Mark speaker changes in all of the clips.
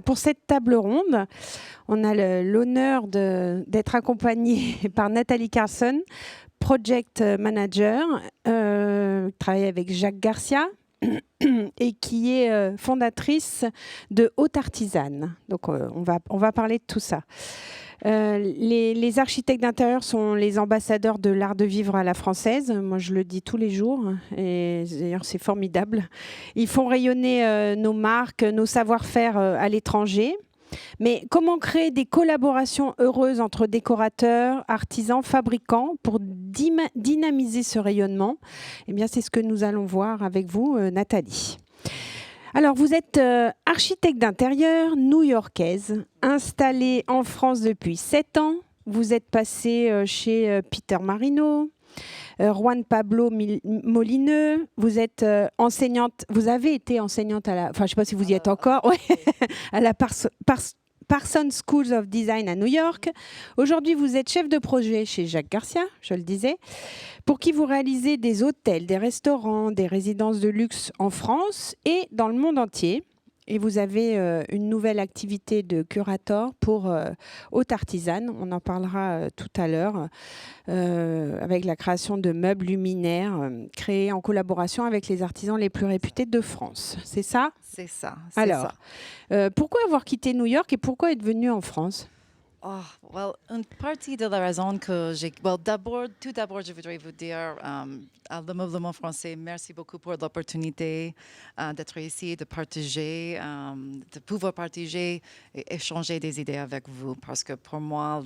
Speaker 1: pour cette table ronde, on a l'honneur d'être accompagné par Nathalie Carlson, Project Manager, qui travaille avec Jacques Garcia et qui est fondatrice de Haute Artisane. Donc, on va parler de tout ça. Les architectes d'intérieur sont les ambassadeurs de l'art de vivre à la française. Moi, je le dis tous les jours. Et d'ailleurs, c'est formidable. Ils font rayonner nos marques, nos savoir-faire à l'étranger. Mais comment créer des collaborations heureuses entre décorateurs, artisans, fabricants pour dynamiser ce rayonnement? Eh bien, c'est ce que nous allons voir avec vous, Nathalie. Alors, vous êtes architecte d'intérieur new-yorkaise, installée en France depuis 7 ans. Vous êtes passée chez Peter Marino, Juan Pablo Molineux. Vous êtes enseignante. Vous avez été enseignante à la. Enfin, je ne sais pas si vous y êtes encore. Ouais, à la Parsons School of Design à New York. Aujourd'hui, vous êtes chef de projet chez Jacques Garcia, je le disais, pour qui vous réalisez des hôtels, des restaurants, des résidences de luxe en France et dans le monde entier. Et vous avez une nouvelle activité de curator pour Haute Artisane. On en parlera tout à l'heure avec la création de meubles luminaires créés en collaboration avec les artisans les plus réputés de France. C'est ça ?
Speaker 2: C'est ça.
Speaker 1: Alors, pourquoi avoir quitté New York et pourquoi être venu en France ?
Speaker 2: Une partie de la raison que j'ai... tout d'abord, je voudrais vous dire, à l'Ameublement français, merci beaucoup pour l'opportunité d'être ici, de partager, de pouvoir partager et échanger des idées avec vous. Parce que pour moi,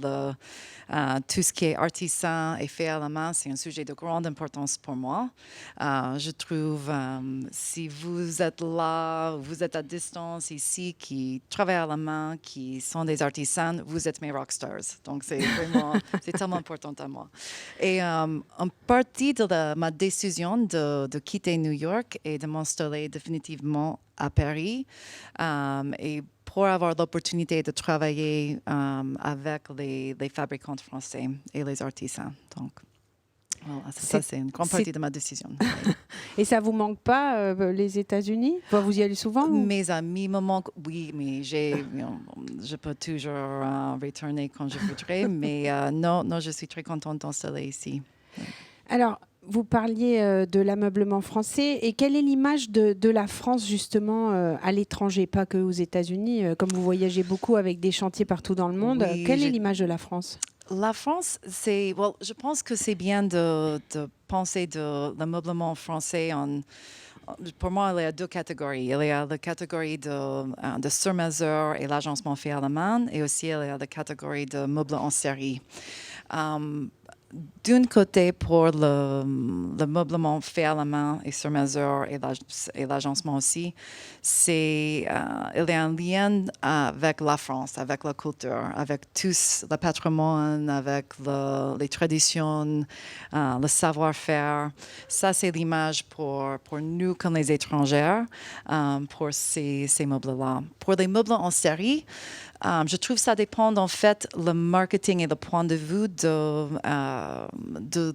Speaker 2: tout ce qui est artisan et fait à la main, c'est un sujet de grande importance pour moi. Je trouve, si vous êtes là, vous êtes à distance ici, qui travaillent à la main, qui sont des artisans, vous êtes mes rockstars. Donc, c'est vraiment, c'est tellement important à moi. Et en partie de ma décision de quitter New York et de m'installer définitivement à Paris, et pour avoir l'opportunité de travailler avec les fabricants français et les artisans. Donc, voilà, ça, c'est une grande partie de ma décision.
Speaker 1: Et ça ne vous manque pas, les États-Unis ? Enfin, vous y allez souvent ?
Speaker 2: Mes amis me manquent, oui, mais je peux toujours retourner quand je voudrais. Mais non, je suis très contente d'installer ici.
Speaker 1: Alors, vous parliez de l'ameublement français. Et quelle est l'image de la France, justement, à l'étranger, pas que aux États-Unis, comme vous voyagez beaucoup avec des chantiers partout dans le monde. Oui, quelle est l'image de la France ?
Speaker 2: La France, je pense que c'est bien de penser de l'ameublement français pour moi, il y a 2 catégories. Il y a la catégorie de sur-mesure et l'agencement fait à la main, et aussi il y a la catégorie de meubles en série. D'un côté, pour le meublement fait à la main et sur mesure et l'agencement aussi, il y a un lien avec la France, avec la culture, avec tout le patrimoine, avec les traditions, le savoir-faire. Ça, c'est l'image pour nous comme les étrangers, pour ces meubles-là. Pour les meubles en série, je trouve que ça dépend en fait le marketing et le point de vue de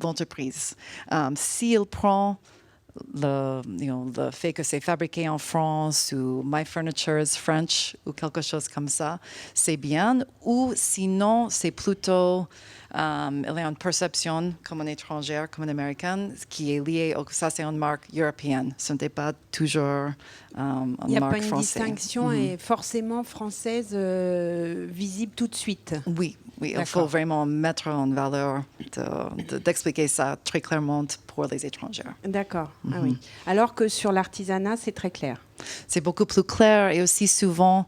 Speaker 2: l'entreprise. S'il prend le fait que c'est fabriqué en France ou My Furniture is French ou quelque chose comme ça, c'est bien. Ou sinon, c'est plutôt il y a une perception comme un étranger, comme un américain, qui est liée ça c'est une marque européenne. Ce n'est pas toujours une marque française.
Speaker 1: Il n'y a pas une distinction et forcément française visible tout de suite.
Speaker 2: Oui, il faut vraiment mettre en valeur d'expliquer ça très clairement pour les étrangers.
Speaker 1: D'accord, ah oui. Alors que sur l'artisanat, c'est très clair.
Speaker 2: C'est beaucoup plus clair et aussi souvent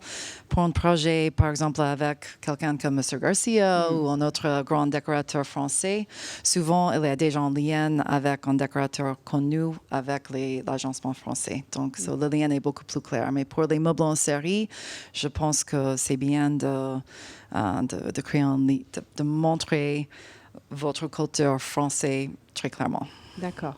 Speaker 2: pour un projet, par exemple avec quelqu'un comme M. Garcia ou un autre grand décorateur français, souvent il y a déjà un lien avec un décorateur connu avec l'agencement français. Donc le lien est beaucoup plus clair. Mais pour les meubles en série, je pense que c'est bien de créer de montrer votre culture française très clairement.
Speaker 1: D'accord.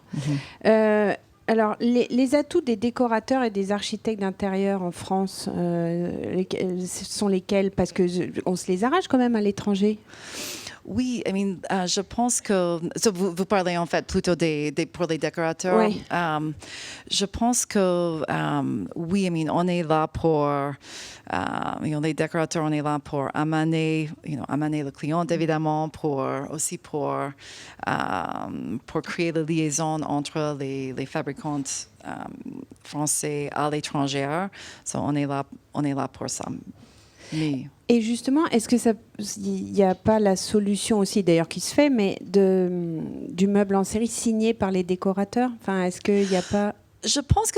Speaker 1: Alors, les atouts des décorateurs et des architectes d'intérieur en France, ce sont lesquels ? Parce qu'on se les arrache quand même à l'étranger.
Speaker 2: Oui, je pense que vous parlez en fait plutôt pour les décorateurs.
Speaker 1: Oui.
Speaker 2: Je pense que oui, on est là pour les décorateurs, on est là pour amener le client évidemment, aussi pour créer la liaison entre les fabricants français à l'étranger. So, on est là pour ça. Mais
Speaker 1: Et justement, est-ce que il n'y a pas la solution aussi, d'ailleurs, qui se fait, mais du meuble en série signé par les décorateurs? Enfin, est-ce qu'il n'y a pas...
Speaker 2: Je pense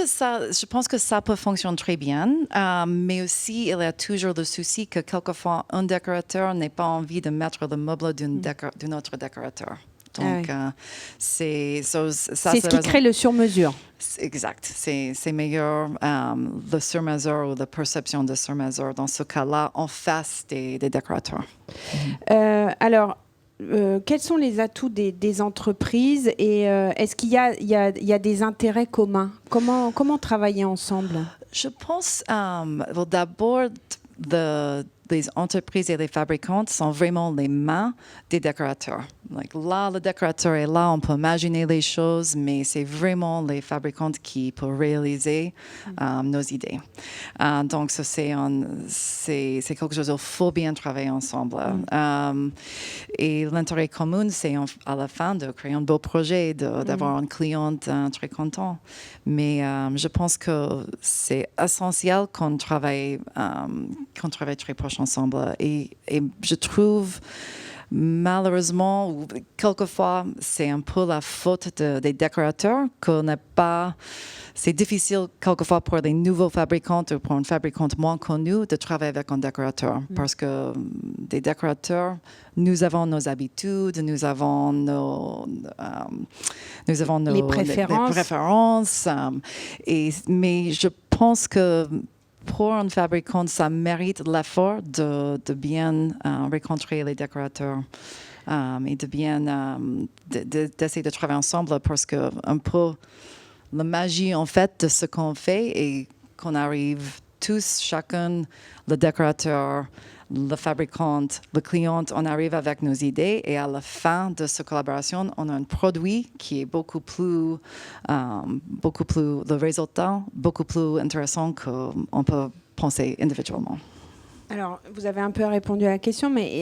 Speaker 2: que ça peut fonctionner très bien, mais aussi il y a toujours le souci que quelquefois un décorateur n'a pas envie de mettre le meuble d'un autre décorateur. Donc, c'est
Speaker 1: ce qui crée le sur-mesure.
Speaker 2: Exact. C'est meilleur le sur-mesure ou la perception de sur-mesure dans ce cas-là en face des décorateurs.
Speaker 1: Alors, quels sont les atouts des entreprises et est-ce qu'il y a des intérêts communs? Comment travailler ensemble?
Speaker 2: Je pense d'abord les entreprises et les fabricants sont vraiment les mains des décorateurs. Là, le décorateur est là, on peut imaginer les choses, mais c'est vraiment les fabricants qui peuvent réaliser nos idées. Donc, ça, c'est quelque chose qu'il faut bien travailler ensemble. Et l'intérêt commun, c'est à la fin de créer un beau projet, d'avoir un client très content. Mais je pense que c'est essentiel qu'on travaille très proche ensemble. Et je trouve, malheureusement, ou quelquefois, c'est un peu la faute des décorateurs qu'on n'a pas... C'est difficile quelquefois pour les nouveaux fabricants ou pour un fabricant moins connu de travailler avec un décorateur. Parce que des décorateurs, nous avons nos habitudes, nous avons
Speaker 1: les préférences.
Speaker 2: Mais je pense que pour un fabricant, ça mérite l'effort de bien rencontrer les décorateurs et de bien d'essayer de travailler ensemble parce que un peu la magie en fait de ce qu'on fait et qu'on arrive tous, chacun, le décorateur, le fabricant, le client, on arrive avec nos idées et à la fin de cette collaboration, on a un produit qui est beaucoup plus le résultat, beaucoup plus intéressant qu'on peut penser individuellement.
Speaker 1: Alors, vous avez un peu répondu à la question, mais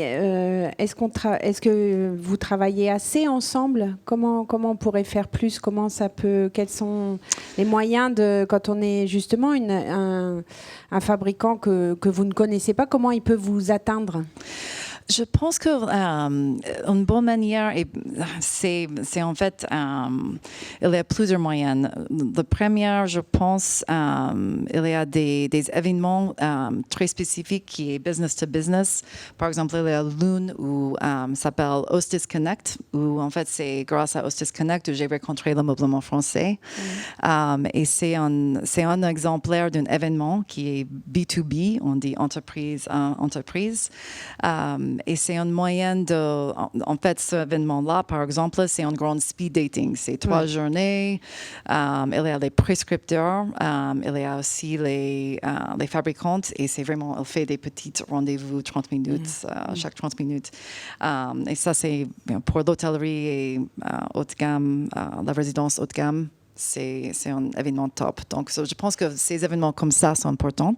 Speaker 1: est-ce que vous travaillez assez ensemble? Comment on pourrait faire plus? Quels sont les moyens quand on est justement un fabricant que vous ne connaissez pas, comment il peut vous atteindre?
Speaker 2: Je pense que une bonne manière, c'est en fait, il y a plusieurs moyens. Le premier, je pense, il y a des événements très spécifiques qui est business to business. Par exemple, il y a l'une où s'appelle Hostess Connect, où en fait c'est grâce à Hostess Connect que j'ai rencontré le meublement français. Et c'est un exemplaire d'un événement qui est B2B, on dit entreprise à entreprise. Et c'est un moyen en fait, cet événement-là, par exemple, c'est un grand speed dating. C'est 3 journées. Il y a les prescripteurs, il y a aussi les fabricants, et c'est vraiment, elle fait des petits rendez-vous 30 minutes, chaque 30 minutes. Et ça, c'est pour l'hôtellerie et haut de gamme, la résidence haut de gamme. C'est un événement top. Donc, je pense que ces événements comme ça sont importants.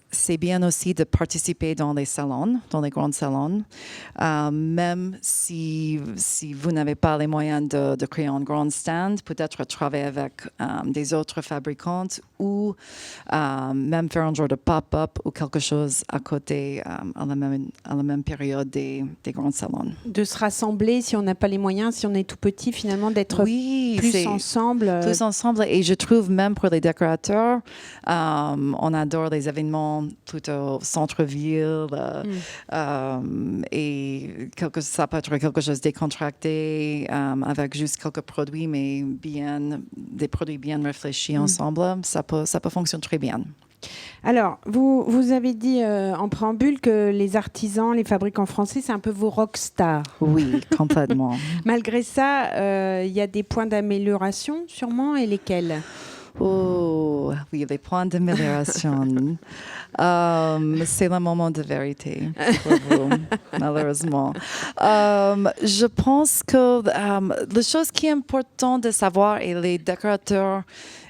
Speaker 2: C'est bien aussi de participer dans les salons, dans les grands salons. Même si vous n'avez pas les moyens de créer un grand stand, peut-être travailler avec des autres fabricants ou même faire un genre de pop-up ou quelque chose à côté à la même période des grands salons.
Speaker 1: De se rassembler si on n'a pas les moyens, si on est tout petit, finalement, d'être plus ensemble.
Speaker 2: Plus ensemble. Et je trouve même pour les décorateurs, on adore les événements plutôt centre-ville et ça peut être quelque chose décontracté avec juste quelques produits, mais des produits bien réfléchis ensemble. Ça peut fonctionner très bien.
Speaker 1: Alors, vous avez dit en préambule que les artisans, les fabricants français, c'est un peu vos rockstars.
Speaker 2: Oui, complètement.
Speaker 1: Malgré ça, il y a des points d'amélioration sûrement, et lesquels?
Speaker 2: Oh, oui, les points d'amélioration. C'est le moment de vérité pour vous, malheureusement. Je pense que la chose qui est importante de savoir, et les décorateurs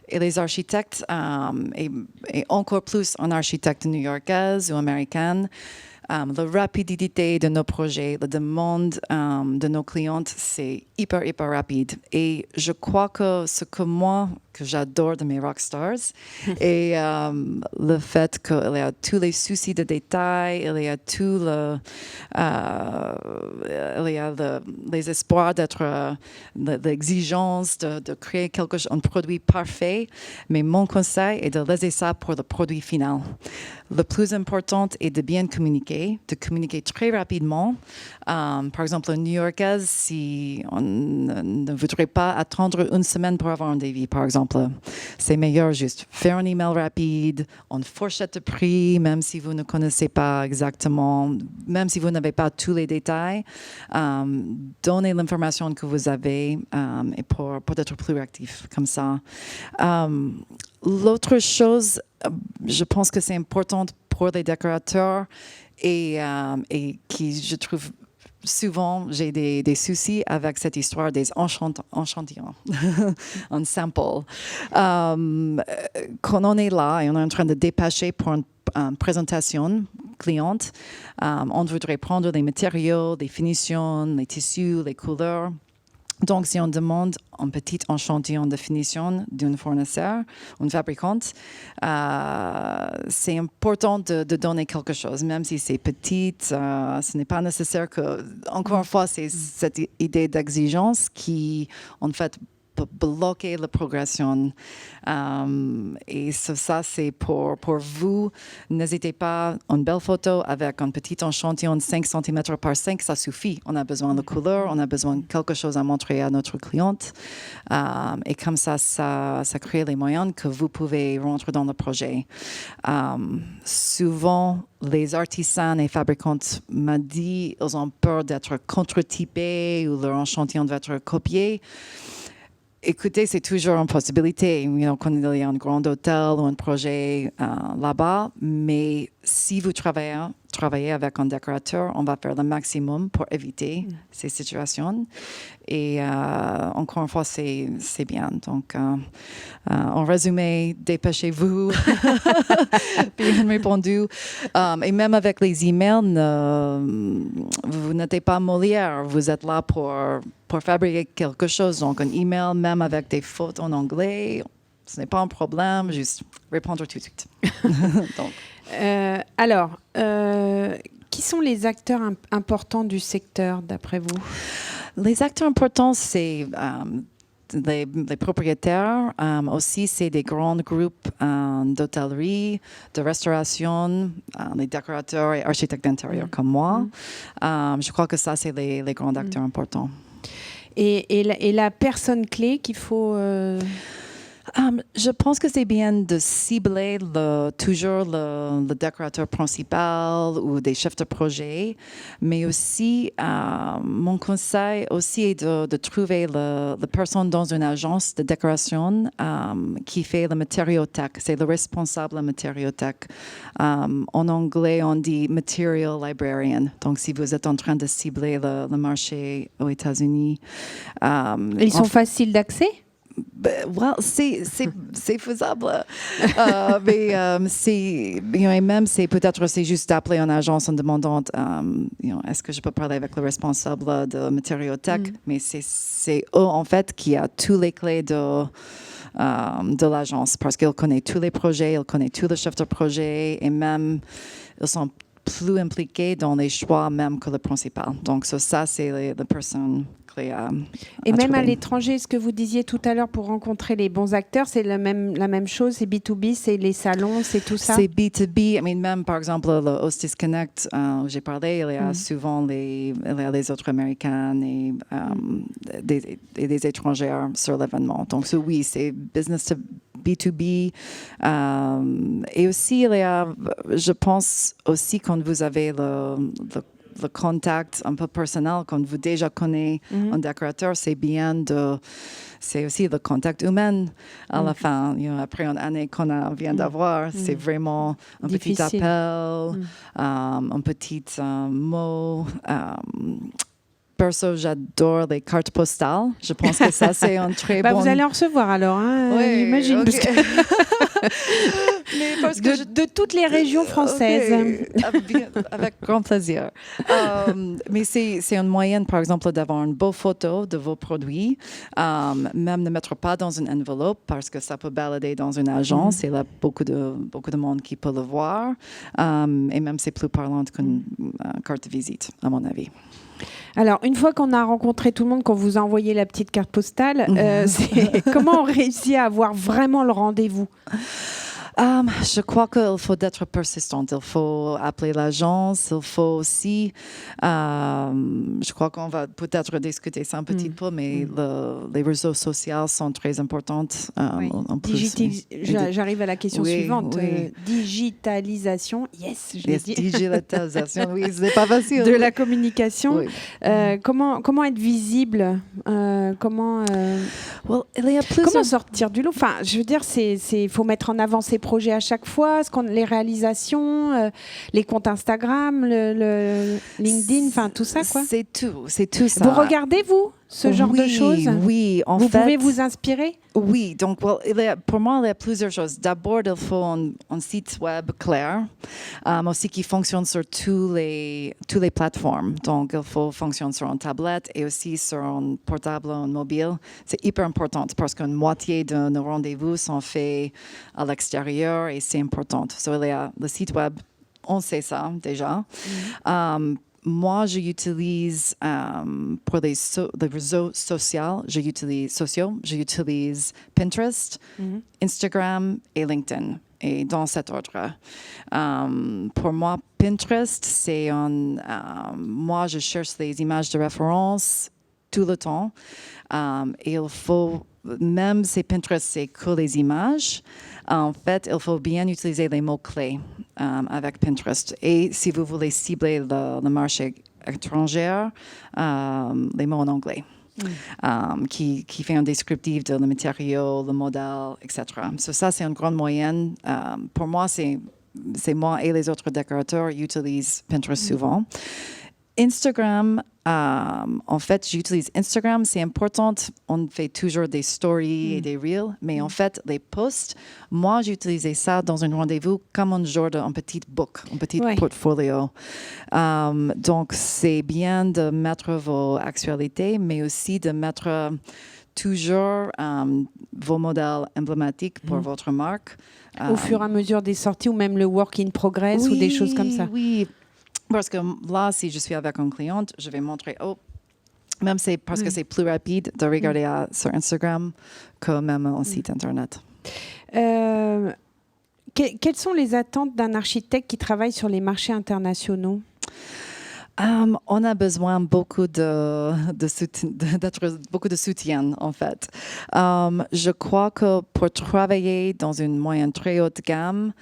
Speaker 2: et les architectes, et encore plus en architecte new-yorkaise ou américaine, la rapidité de nos projets, la demande de nos clientes, c'est hyper, hyper rapide. Et je crois que ce que moi, que j'adore de mes rockstars, et le fait qu'il y a tous les soucis de détail, il y a tout il y a les espoirs d'être, l'exigence de créer un produit parfait. Mais mon conseil est de laisser ça pour le produit final. Le plus important est de bien communiquer, de communiquer très rapidement. Par exemple, en new-yorkaise, si on ne voudrait pas attendre une semaine pour avoir un devis, par exemple, c'est meilleur juste faire un email rapide, une fourchette de prix, même si vous ne connaissez pas exactement, même si vous n'avez pas tous les détails. Donnez l'information que vous avez et pour être plus actif comme ça. L'autre chose, je pense que c'est important pour les décorateurs et qui, je trouve, souvent, j'ai des soucis avec cette histoire des enchantillons, un sample. Quand on est là et on est en train de dépêcher pour une présentation cliente, on voudrait prendre les matériaux, les finitions, les tissus, les couleurs. Donc, si on demande un petit échantillon de finition d'une fournisseur, une fabricante, c'est important de donner quelque chose, même si c'est petit. Ce n'est pas nécessaire que, encore une fois, c'est cette idée d'exigence qui, en fait, peut bloquer la progression. Et ça, c'est pour vous. N'hésitez pas, une belle photo avec un petit échantillon de 5 cm par 5, ça suffit. On a besoin de couleur, on a besoin de quelque chose à montrer à notre cliente. Et comme ça crée les moyens que vous pouvez rentrer dans le projet. Souvent, les artisans et fabricantes m'ont dit qu'ils ont peur d'être contre-typés ou leur échantillon doit être copié. Écoutez, c'est toujours une possibilité. Quand il y a un grand hôtel ou un projet là-bas, mais si vous travaillez avec un décorateur, on va faire le maximum pour éviter ces situations. Et encore une fois, c'est bien. Donc, en résumé, dépêchez-vous. Bien répondu. Et même avec les emails, vous n'êtes pas Molière. Vous êtes là pour fabriquer quelque chose. Donc, un email, même avec des fautes en anglais, ce n'est pas un problème. Juste répondre tout de suite. Donc.
Speaker 1: Alors, qui sont les acteurs importants du secteur, d'après vous?
Speaker 2: Les acteurs importants, c'est les propriétaires. Aussi, c'est des grands groupes d'hôtellerie, de restauration, les décorateurs et architectes d'intérieur comme moi. Je crois que ça, c'est les grands acteurs importants.
Speaker 1: Et la personne clé qu'il faut...
Speaker 2: Je pense que c'est bien de cibler toujours le décorateur principal ou des chefs de projet, mais aussi, mon conseil aussi est de trouver la personne dans une agence de décoration qui fait le matériothèque. C'est le responsable de matériothèque. En anglais, on dit material librarian. Donc, si vous êtes en train de cibler le marché aux États-Unis.
Speaker 1: Ils sont faciles d'accès?
Speaker 2: Well, c'est faisable. Mais même c'est juste d'appeler une agence en demandant est-ce que je peux parler avec le responsable de matériothèque. Mais c'est eux en fait qui a tous les clés de l'agence parce qu'il connaît tous les projets, il connaît tous les chefs de projet et même ils sont plus impliqués dans les choix même que le principal. Donc ça c'est les personnes clés à
Speaker 1: Et même
Speaker 2: trouver.
Speaker 1: à l'étranger, ce que vous disiez tout à l'heure, pour rencontrer les bons acteurs, c'est la même chose, c'est B2B, c'est les salons, c'est tout ça?
Speaker 2: C'est B2B. Même par exemple, le Hostess Connect, où j'ai parlé, il y a souvent les autres Américaines et des étrangères sur l'événement. Donc oui, c'est business to B2B. Et aussi, il y a, je pense aussi quand vous avez le contact un peu personnel quand vous déjà connaissez un décorateur, c'est aussi le contact humain à la fin. Après une année qu'on vient d'avoir, c'est vraiment un
Speaker 1: Difficile.
Speaker 2: petit appel, un petit mot. Perso, j'adore les cartes postales. Je pense que ça, c'est un très bon...
Speaker 1: Vous allez en recevoir alors, hein, j'imagine.
Speaker 2: Okay.
Speaker 1: Parce que
Speaker 2: Mais parce que
Speaker 1: de toutes les régions françaises.
Speaker 2: Okay. Avec grand plaisir. Mais c'est une moyenne, par exemple, d'avoir une belle photo de vos produits. Même ne mettre pas dans une enveloppe parce que ça peut balader dans une agence. Et là, beaucoup de monde qui peut le voir. Et même, c'est plus parlant qu'une carte de visite, à mon avis.
Speaker 1: Alors, une fois qu'on a rencontré tout le monde, qu'on vous a envoyé la petite carte postale, comment on réussit à avoir vraiment le rendez-vous?
Speaker 2: Je crois qu'il faut être persistante. Il faut appeler l'agence. Il faut aussi, je crois qu'on va peut-être discuter ça un petit peu, mais les réseaux sociaux sont très importants. En plus.
Speaker 1: J'arrive à la question suivante.
Speaker 2: Oui.
Speaker 1: Digitalisation, yes, je l'ai dit.
Speaker 2: Digitalisation, oui, c'est pas facile.
Speaker 1: De la communication.
Speaker 2: Oui.
Speaker 1: Comment être visible? Comment sortir du lot? Enfin, je veux dire, il faut mettre en avant ses projets à chaque fois, les réalisations, les comptes Instagram, le LinkedIn, enfin tout ça, quoi.
Speaker 2: C'est tout ça.
Speaker 1: Vous regardez, vous, ce genre de choses?
Speaker 2: Oui,
Speaker 1: vous pouvez vous inspirer?
Speaker 2: Oui, donc pour moi, il y a plusieurs choses. D'abord, il faut un site web clair, aussi qui fonctionne sur toutes les plateformes. Donc, il faut fonctionner sur une tablette et aussi sur un portable, un mobile. C'est hyper important parce qu'une moitié de nos rendez-vous sont faits à l'extérieur et c'est important. Il y a le site web, on sait ça déjà. Moi, j'utilise pour les réseaux sociaux, j'utilise Pinterest, Instagram et LinkedIn. Et dans cet ordre. Pour moi, Pinterest, c'est moi, je cherche des images de référence tout le temps. Et il faut, même si Pinterest, c'est que les images, en fait, il faut bien utiliser les mots-clés avec Pinterest. Et si vous voulez cibler le marché étranger, les mots en anglais. Qui fait un descriptif de le matériau, le modèle, etc. Ça, c'est une grande moyenne. Pour moi, c'est moi et les autres décorateurs utilisent Pinterest souvent. Instagram, en fait, j'utilise Instagram, c'est important. On fait toujours des stories et des reels, mais en fait, les posts, moi, j'utilisais ça dans un rendez-vous comme un genre d'un petit book, un petit portfolio. Donc, c'est bien de mettre vos actualités, mais aussi de mettre toujours vos modèles emblématiques pour votre marque.
Speaker 1: Au fur et à mesure des sorties ou même le work in progress ou des choses comme ça.
Speaker 2: Oui. Parce que là, si je suis avec une cliente, je vais montrer, même c'est parce que c'est plus rapide de regarder sur Instagram que même un site Internet.
Speaker 1: Quelles sont les attentes d'un architecte qui travaille sur les marchés internationaux?
Speaker 2: On a besoin beaucoup de soutien, en fait. Je crois que pour travailler dans une moyenne très haute gamme,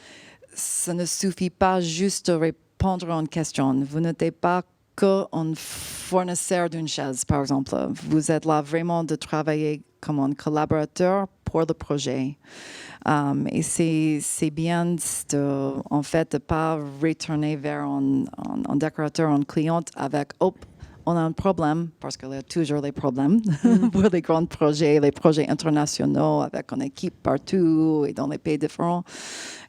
Speaker 2: ça ne suffit pas juste de répondre à une question. Vous n'êtes pas qu'un fournisseur d'une chaise, par exemple. Vous êtes là vraiment de travailler comme un collaborateur pour le projet. Et c'est bien de, en fait, de ne pas retourner vers un décorateur, un client avec on a un problème, parce qu'il y a toujours des problèmes pour les grands projets, les projets internationaux avec une équipe partout et dans les pays différents.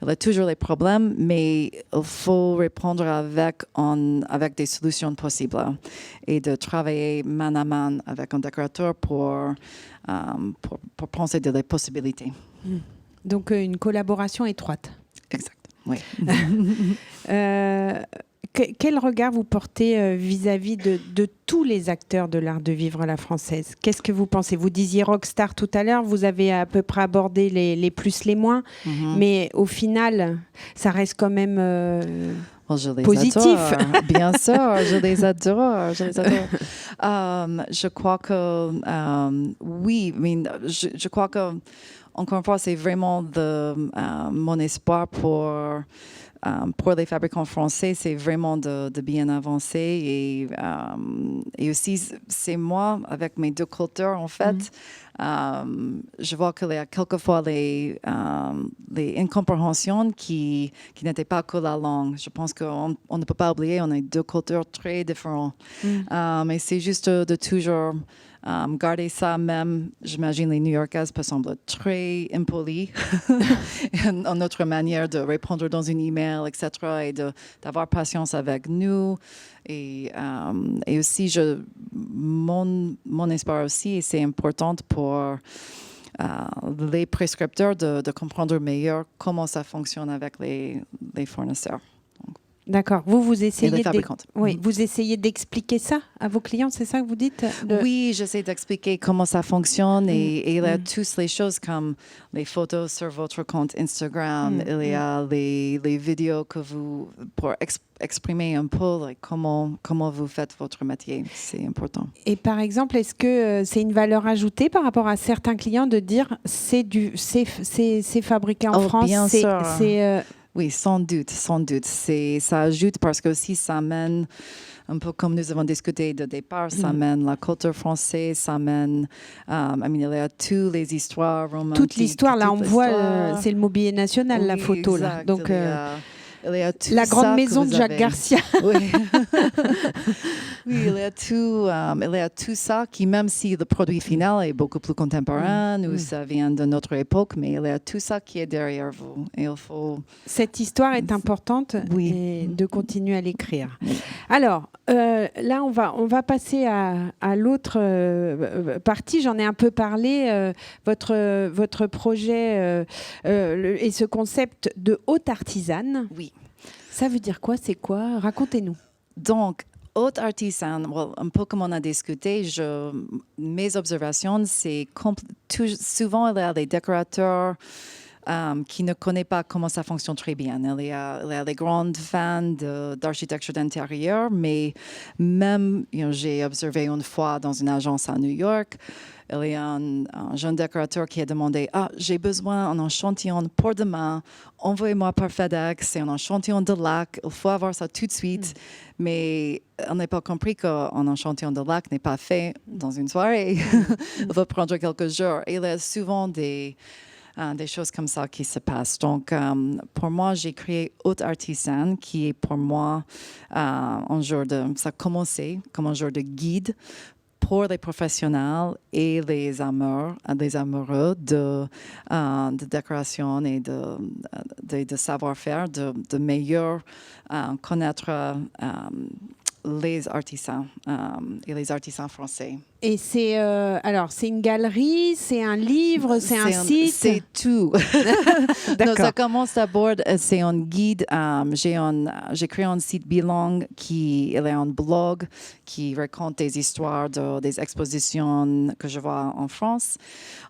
Speaker 2: Il y a toujours des problèmes, mais il faut répondre avec des solutions possibles et de travailler main à main avec un décorateur pour penser de les possibilités.
Speaker 1: Donc, une collaboration étroite.
Speaker 2: Exact, oui.
Speaker 1: Quel regard vous portez vis-à-vis de tous les acteurs de l'art de vivre à la française? Qu'est-ce que vous pensez? Vous disiez rockstar tout à l'heure, vous avez à peu près abordé les plus, les moins, mais au final, ça reste quand même
Speaker 2: je les
Speaker 1: positif.
Speaker 2: Adore. Bien sûr, je les adore. Je crois que oui, je crois que encore une fois, c'est vraiment mon espoir pour pour les fabricants français, c'est vraiment de bien avancer. Et aussi, c'est moi, avec mes 2 cultures, en fait, je vois qu'il y a quelquefois les incompréhensions qui n'étaient pas que la langue. Je pense qu'on ne peut pas oublier, on a 2 cultures très différentes. Mais c'est juste de toujours garder ça même. J'imagine les New-Yorkaises peuvent sembler très impolies en notre manière de répondre dans une email, etc. Et d'avoir patience avec nous. Et aussi, mon espoir aussi, et c'est important pour les prescripteurs de comprendre mieux comment ça fonctionne avec les fournisseurs.
Speaker 1: D'accord. Vous essayez
Speaker 2: Et les fabricantes.
Speaker 1: vous essayez d'expliquer ça à vos clients, c'est ça que vous dites?
Speaker 2: Oui, j'essaie d'expliquer comment ça fonctionne et il y a toutes les choses comme les photos sur votre compte Instagram, il y a les vidéos que pour exprimer un peu comment vous faites votre métier, c'est important.
Speaker 1: Et par exemple, est-ce que c'est une valeur ajoutée par rapport à certains clients de dire c'est fabriqué en France?
Speaker 2: Bien sûr.
Speaker 1: C'est
Speaker 2: Oui, sans doute. Ça ajoute parce que aussi ça mène, un peu comme nous avons discuté de départ, ça mène la culture française, ça mène, il y a toutes les histoires romantiques.
Speaker 1: Toute l'histoire, là, on voit, c'est le mobilier national, la photo,
Speaker 2: exact.
Speaker 1: là. Donc,
Speaker 2: il y a tout
Speaker 1: la grande
Speaker 2: ça
Speaker 1: maison
Speaker 2: que
Speaker 1: de
Speaker 2: vous
Speaker 1: Jacques
Speaker 2: avez.
Speaker 1: Garcia.
Speaker 2: Oui. Oui, il y a tout ça qui, même si le produit final est beaucoup plus contemporain ou ça vient de notre époque, mais il y a tout ça qui est derrière vous. Et il faut...
Speaker 1: Cette histoire est importante et de continuer à l'écrire. Alors, là, on va passer à l'autre partie. J'en ai un peu parlé. Votre projet et ce concept de haute artisane.
Speaker 2: Oui.
Speaker 1: Ça veut dire quoi? C'est quoi? Racontez-nous.
Speaker 2: Donc, haute artisane, un peu comme on a discuté, mes observations, c'est souvent il y a des décorateurs qui ne connaissent pas comment ça fonctionne très bien. Il y a les grandes fans d'architecture d'intérieur, mais même, j'ai observé une fois dans une agence à New York, il y a un jeune décorateur qui a demandé « Ah, j'ai besoin d'un échantillon pour demain, envoyez-moi par FedEx, c'est un échantillon de lac, il faut avoir ça tout de suite. » Mais on n'a pas compris qu'un échantillon de lac n'est pas fait dans une soirée. Il va prendre quelques jours. Et il y a souvent des choses comme ça qui se passent. Donc, pour moi, j'ai créé Haute Artisane, qui est pour moi un genre ça a commencé comme un genre de guide pour les professionnels et les amoureux de décoration et de savoir-faire, de mieux connaître les artisans et les artisans français.
Speaker 1: Et c'est une galerie, c'est un livre, c'est un site?
Speaker 2: C'est tout.
Speaker 1: D'accord.
Speaker 2: Ça commence d'abord, c'est un guide. J'ai créé un site bilingue il y a un blog qui raconte des histoires des expositions que je vois en France.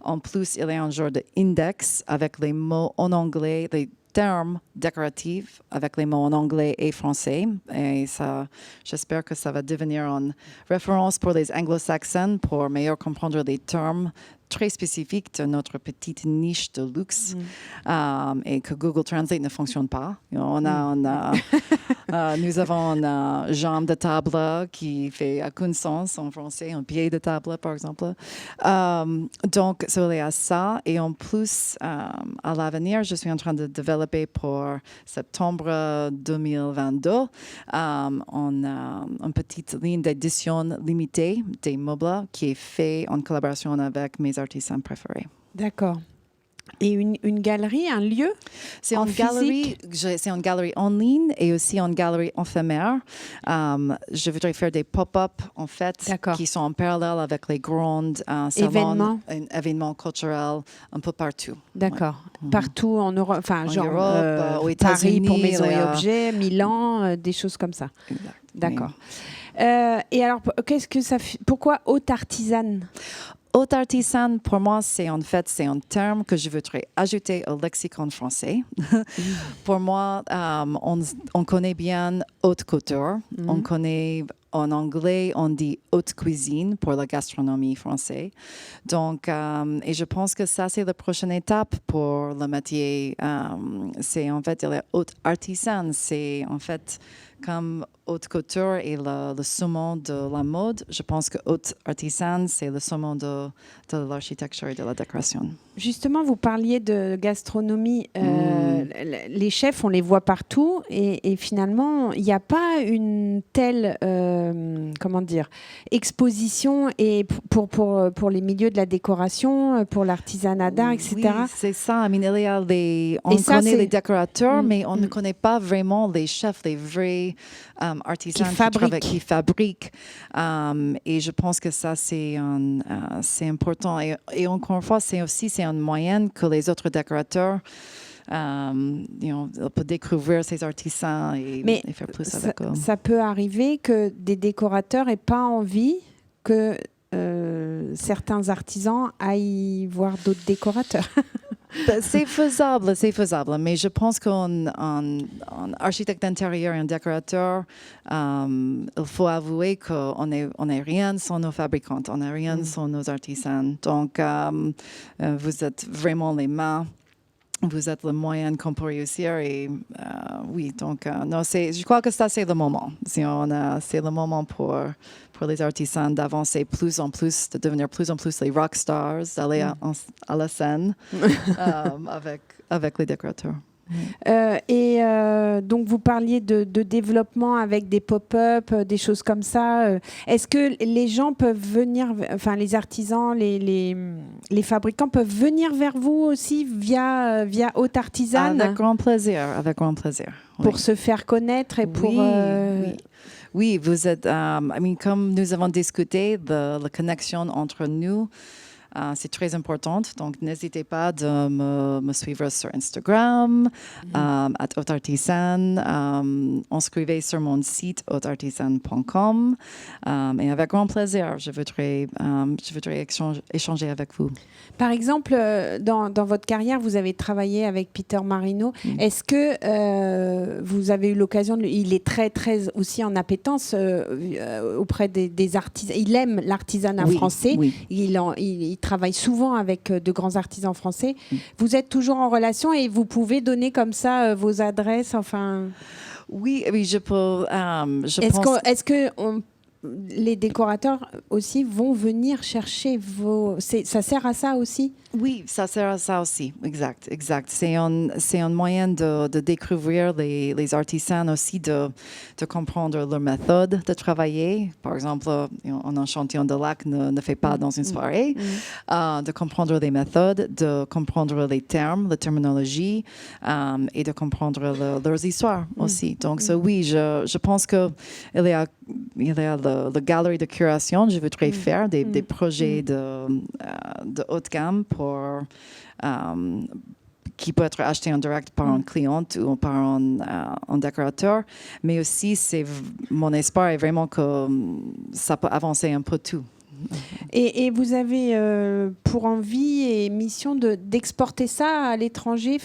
Speaker 2: En plus, il y a un genre d'index avec les mots en anglais, les termes décoratifs avec les mots en anglais et français. Et ça, j'espère que ça va devenir une référence pour les anglo-saxons pour mieux comprendre les termes très spécifiques de notre petite niche de luxe et que Google Translate ne fonctionne pas. Nous avons une jambe de table qui fait aucun sens en français, un pied de table, par exemple. Donc, il y a ça. Et en plus, à l'avenir, je suis en train de développer pour septembre 2022 une petite ligne d'édition limitée des meubles qui est faite en collaboration avec mes artisans préférés.
Speaker 1: D'accord. Et une galerie, un lieu?
Speaker 2: C'est une galerie en ligne et aussi une galerie éphémère. Je voudrais faire des pop-up, en fait, qui sont en parallèle avec les grands événements culturels un peu partout.
Speaker 1: D'accord. Ouais. Partout en Europe, enfin,
Speaker 2: en
Speaker 1: genre
Speaker 2: Europe, aux États-Unis,
Speaker 1: Paris pour Maisons et Objets, Milan, des choses comme ça.
Speaker 2: Exact.
Speaker 1: D'accord. Oui. Et alors, pourquoi haute artisane?
Speaker 2: Haute artisane, pour moi, c'est un terme que je voudrais ajouter au lexicon français. Pour moi, on connaît bien haute couture, on connaît en anglais, on dit haute cuisine pour la gastronomie française. Donc, et je pense que ça, c'est la prochaine étape pour le métier. C'est en fait la haute artisane. C'est en fait comme haute couture et le saumon de la mode. Je pense que haute artisane, c'est le saumon de l'architecture et de la décoration.
Speaker 1: Justement, vous parliez de gastronomie. Les chefs, on les voit partout. Et finalement, il n'y a pas une telle exposition et pour les milieux de la décoration, pour l'artisanat d'art, etc.
Speaker 2: Oui, c'est ça. I mean, on connaît les décorateurs, mais on ne connaît pas vraiment les chefs, les vrais artisans qui fabriquent. Et je pense que ça, c'est important. Et encore une fois, c'est une moyenne que les autres décorateurs on peut découvrir ces artisans et faire plus avec eux.
Speaker 1: Ça peut arriver que des décorateurs n'aient pas envie que certains artisans aillent voir d'autres décorateurs.
Speaker 2: C'est faisable, mais je pense qu'en architecte d'intérieur et un décorateur, il faut avouer qu'on n'est rien sans nos fabricants, on n'est rien sans nos artisans. Donc, vous êtes vraiment les mains. Vous êtes le moyen qu'on peut réussir et oui, donc non, je crois que ça c'est le moment. C'est le moment pour les artisans d'avancer plus en plus, de devenir plus en plus les rock stars, d'aller à la scène avec les décorateurs.
Speaker 1: Donc, vous parliez de développement avec des pop-up, des choses comme ça. Est-ce que les gens peuvent venir, enfin les artisans, les fabricants peuvent venir vers vous aussi via Haute Artisane?
Speaker 2: Avec grand plaisir,
Speaker 1: Pour se faire connaître et pour...
Speaker 2: Oui, vous êtes, comme nous avons discuté, la connexion entre nous, c'est très importante, donc n'hésitez pas de me suivre sur Instagram, @hauteartisane. Inscrivez sur mon site hauteartisane.com et avec grand plaisir, je voudrais échanger avec vous.
Speaker 1: Par exemple, dans votre carrière, vous avez travaillé avec Peter Marino. Est-ce que vous avez eu l'occasion il est très, très aussi en appétence auprès des artisans. Il aime l'artisanat français. Oui. Il travaille souvent avec de grands artisans français. Vous êtes toujours en relation et vous pouvez donner comme ça vos adresses, enfin...
Speaker 2: Oui, je peux...
Speaker 1: Est-ce que les décorateurs aussi vont venir chercher ça sert à ça aussi?
Speaker 2: Oui, ça sert à ça aussi, exact. C'est un moyen de découvrir les artisans aussi, de comprendre leur méthode de travailler. Par exemple, un échantillon de lac ne fait pas dans une soirée. De comprendre les méthodes, de comprendre les termes, la terminologie et de comprendre leurs histoires aussi. Donc, oui, je pense qu'il y a la galerie de curation. Je voudrais faire des projets de haute gamme qui peut être acheté en direct par un client ou par un décorateur. Mais aussi, mon espoir est vraiment que ça peut avancer un peu tout.
Speaker 1: Et vous avez pour envie et mission d'exporter ça à l'étranger,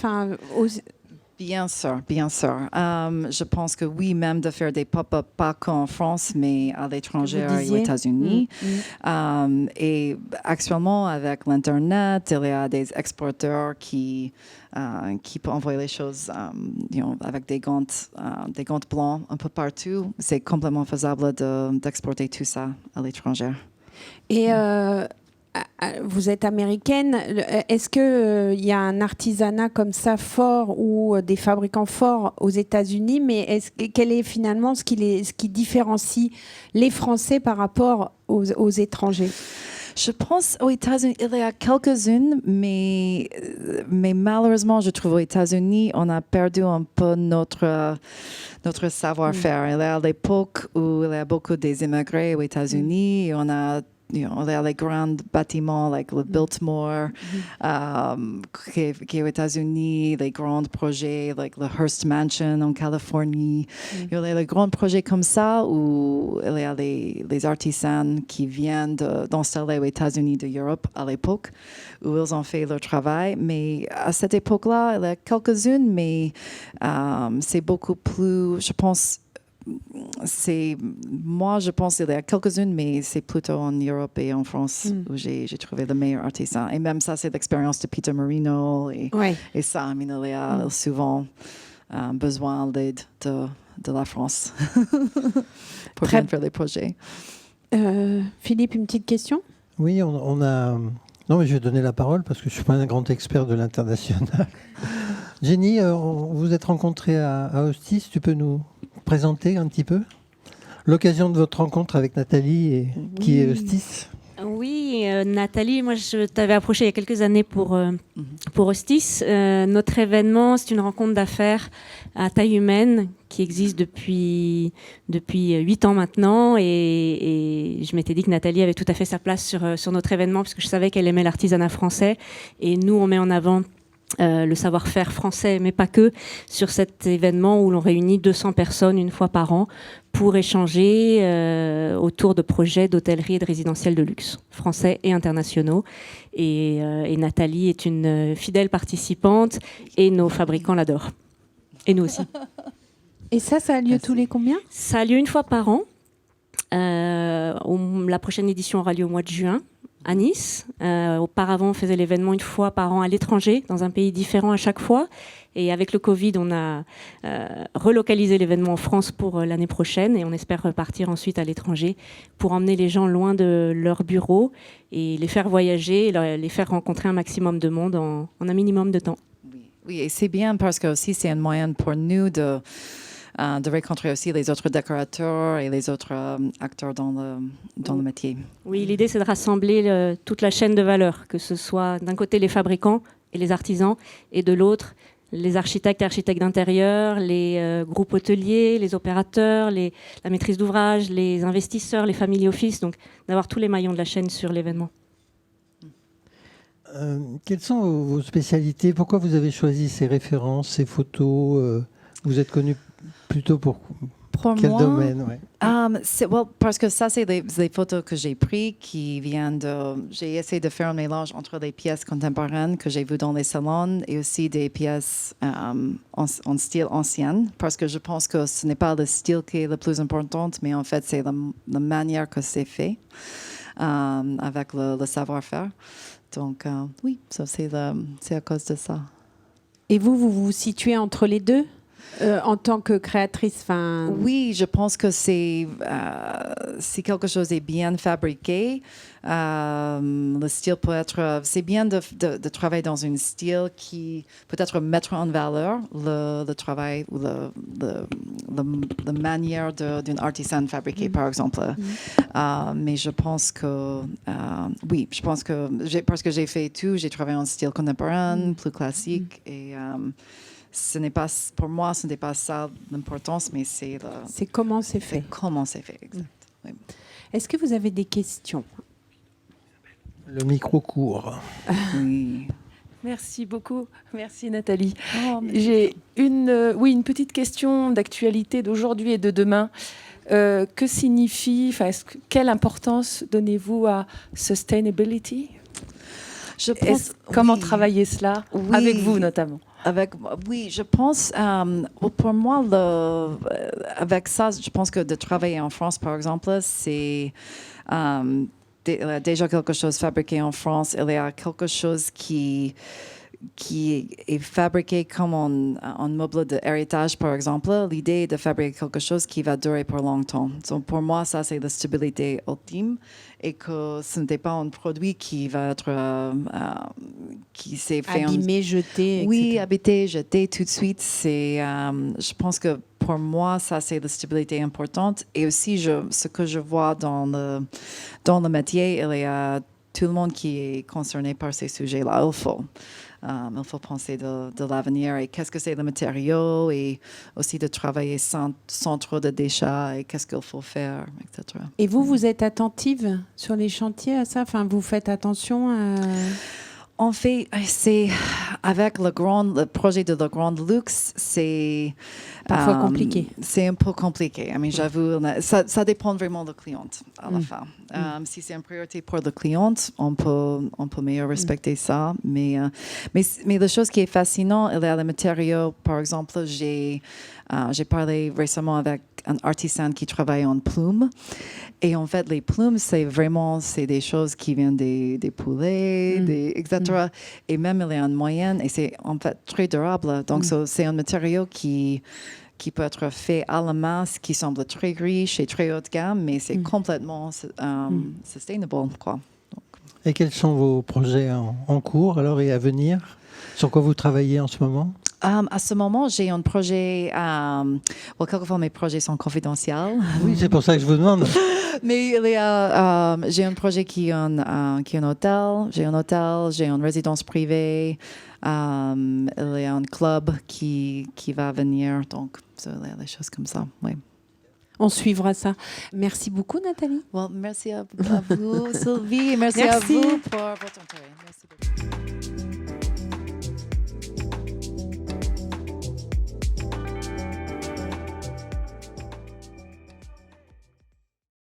Speaker 2: Bien sûr. Je pense que oui, même de faire des pop-up, pas qu'en France, mais à l'étranger, aux États-Unis. Et actuellement, avec l'Internet, il y a des exportateurs qui peuvent envoyer les choses avec des gants blancs un peu partout. C'est complètement faisable d'exporter tout ça à l'étranger.
Speaker 1: Et vous êtes américaine. Est-ce qu'il y a un artisanat comme ça fort ou des fabricants forts aux États-Unis? Mais quel est finalement ce qui différencie les Français par rapport aux étrangers?
Speaker 2: Je pense aux États-Unis, il y a quelques-unes, mais malheureusement, je trouve aux États-Unis, on a perdu un peu notre savoir-faire. Il y a l'époque où il y a beaucoup des immigrés aux États-Unis, et on a les grands bâtiments, like le Biltmore, qui est aux États-Unis, les grands projets, like le Hearst Mansion en Californie. Il y a les grands projets comme ça où il y a les artisans qui viennent d'installer aux États-Unis de l'Europe à l'époque, où ils ont fait leur travail. Mais à cette époque-là, il y a quelques-unes, mais c'est beaucoup plus, je pense, moi, je pense qu'il y a quelques-unes, mais c'est plutôt en Europe et en France où j'ai trouvé le meilleur artisan. Et même ça, c'est l'expérience de Peter Marino. Et ça, il y a souvent besoin d'aide de la France pour bien faire les projets.
Speaker 1: Philippe, une petite question?
Speaker 3: Oui, on a... Non, mais je vais donner la parole parce que je ne suis pas un grand expert de l'international. Jenny, vous êtes rencontrée à Hostis. Tu peux nous présenter un petit peu l'occasion de votre rencontre avec Nathalie, qui est Hostis?
Speaker 4: Oui, Nathalie, moi je t'avais approché il y a quelques années pour Hostis. Notre événement, c'est une rencontre d'affaires à taille humaine qui existe depuis 8 ans maintenant. Et je m'étais dit que Nathalie avait tout à fait sa place sur notre événement parce que je savais qu'elle aimait l'artisanat français. Et nous, on met en avant le savoir-faire français, mais pas que, sur cet événement où l'on réunit 200 personnes une fois par an pour échanger autour de projets d'hôtellerie et de résidentiel de luxe, français et internationaux. Et Nathalie est une fidèle participante et nos fabricants l'adorent. Et nous aussi.
Speaker 1: Et ça a lieu tous les combien?
Speaker 4: Ça a lieu une fois par an. La prochaine édition aura lieu au mois de juin à Nice. Auparavant, on faisait l'événement une fois par an à l'étranger, dans un pays différent à chaque fois. Et avec le Covid, on a relocalisé l'événement en France pour l'année prochaine et on espère repartir ensuite à l'étranger pour emmener les gens loin de leur bureau et les faire voyager, et les faire rencontrer un maximum de monde en un minimum de temps.
Speaker 2: Oui, et c'est bien parce que aussi c'est un moyen pour nous de rencontrer aussi les autres décorateurs et les autres acteurs dans le métier.
Speaker 4: Oui, l'idée c'est de rassembler toute la chaîne de valeur, que ce soit d'un côté les fabricants et les artisans et de l'autre les architectes et architectes d'intérieur, les groupes hôteliers, les opérateurs, la maîtrise d'ouvrage, les investisseurs, les family office, donc d'avoir tous les maillons de la chaîne sur l'événement.
Speaker 3: Quelles sont vos spécialités? Pourquoi vous avez choisi ces références, ces photos? Vous êtes connu plutôt pour quel domaine?
Speaker 2: Parce que ça, c'est les photos que j'ai prises qui viennent de... J'ai essayé de faire un mélange entre les pièces contemporaines que j'ai vues dans les salons et aussi des pièces en style ancien, parce que je pense que ce n'est pas le style qui est le plus important, mais en fait, c'est la manière que c'est fait avec le savoir-faire. Donc, oui, ça, c'est à cause de ça.
Speaker 1: Et vous vous situez entre les deux en tant que créatrice?
Speaker 2: Oui, je pense que si quelque chose est bien fabriqué, le style peut être... C'est bien de travailler dans un style qui peut-être mettre en valeur le travail ou la manière d'un artisan fabriqué, par exemple. Mais je pense que... oui, je pense que... Parce que j'ai fait tout, j'ai travaillé en style contemporain, plus classique, et... pour moi, ce n'est pas ça l'importance, mais c'est
Speaker 1: comment c'est fait.
Speaker 2: Comment c'est fait, exact. Oui.
Speaker 1: Est-ce que vous avez des questions?
Speaker 3: Le micro court.
Speaker 2: Oui.
Speaker 5: Merci beaucoup. Merci Nathalie. J'ai une petite question d'actualité d'aujourd'hui et de demain. Que signifie, quelle importance donnez-vous à sustainability? Comment travailler cela avec vous notamment?
Speaker 2: Oui, je pense, pour moi, avec ça, je pense que de travailler en France, par exemple, c'est déjà quelque chose fabriqué en France. Il y a quelque chose qui est fabriqué comme en meuble d'héritage, par exemple. L'idée est de fabriquer quelque chose qui va durer pour longtemps. Donc, pour moi, ça, c'est la stabilité ultime et que ce n'est pas un produit qui va être... qui s'est fait...
Speaker 1: Abîmé, jeté, etc.
Speaker 2: Oui, abîmé, jeté tout de suite. Je pense que pour moi, ça, c'est la stabilité importante. Et aussi, ce que je vois dans le métier, il y a tout le monde qui est concerné par ces sujets-là. Il faut penser de l'avenir et qu'est-ce que c'est le matériau et aussi de travailler sans trop de déchets et qu'est-ce qu'il faut faire, etc.
Speaker 1: Et vous êtes attentive sur les chantiers à ça? Vous faites attention à...
Speaker 2: En fait, c'est avec le projet de le Grand Luxe, c'est
Speaker 1: Parfois compliqué.
Speaker 2: C'est un peu compliqué. J'avoue, ça dépend vraiment de la cliente à la fin. Si c'est une priorité pour le client, on peut mieux respecter ça. Mais la chose qui est fascinante, il y a les matériaux. Par exemple, j'ai parlé récemment avec un artisan qui travaille en plumes. Et en fait, les plumes, c'est des choses qui viennent des poulets, etc. Et même, il y a une moyenne et c'est en fait très durable. Donc, c'est un matériau qui peut être fait à la main, qui semble très riche et très haut de gamme, mais c'est complètement sustainable, quoi.
Speaker 3: Et quels sont vos projets en cours alors et à venir? Sur quoi vous travaillez en ce moment?
Speaker 2: À ce moment, j'ai un projet. Quelquefois, mes projets sont confidentiels.
Speaker 3: Oui, c'est pour ça que je vous demande.
Speaker 2: Mais j'ai un projet qui est un hôtel. J'ai un hôtel, j'ai une résidence privée. Il y a un club qui va venir. Donc, il y a des choses comme ça. Oui.
Speaker 1: On suivra ça. Merci beaucoup, Nathalie.
Speaker 2: Merci à vous, Sylvie. Merci à
Speaker 1: Merci.
Speaker 2: vous pour votre intérêt.